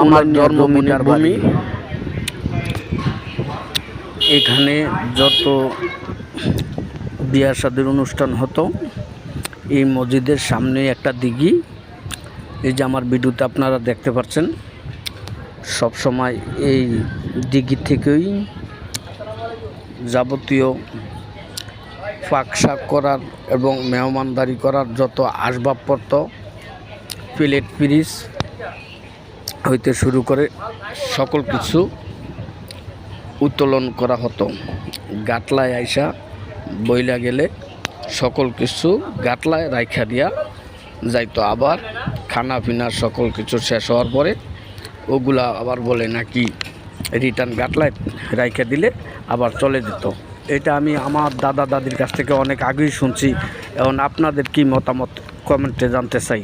আমার জন্মভূমি। এখানে যত বিয়ে শাদীর অনুষ্ঠান হতো এই মসজিদের সামনে একটা দিঘি, এই যে আমার ভিডিওতে আপনারা দেখতে পাচ্ছেন, সব সময় এই দিঘি থেকেই যাবতীয় পাক শাক করার এবং মেহমানদারি করার যত আসবাবপত্র, প্লেট পিরিচ হইতে শুরু করে সকল কিছু উত্তোলন করা হতো। গাটলায় আইসা বইলা গেলে সকল কিছু গাটলায় রাইখা দিয়া যাইতো। আবার খানা পিনা সকল কিছু শেষ হওয়ার পরে ওগুলা আবার বলে নাকি রিটার্ন গাটলায় রাইখা দিলে আবার চলে যেত। এটা আমি আমার দাদা দাদির কাছ থেকে অনেক আগেই শুনছি। এখন আপনাদের কি মতামত কমেন্টে জানতে চাই।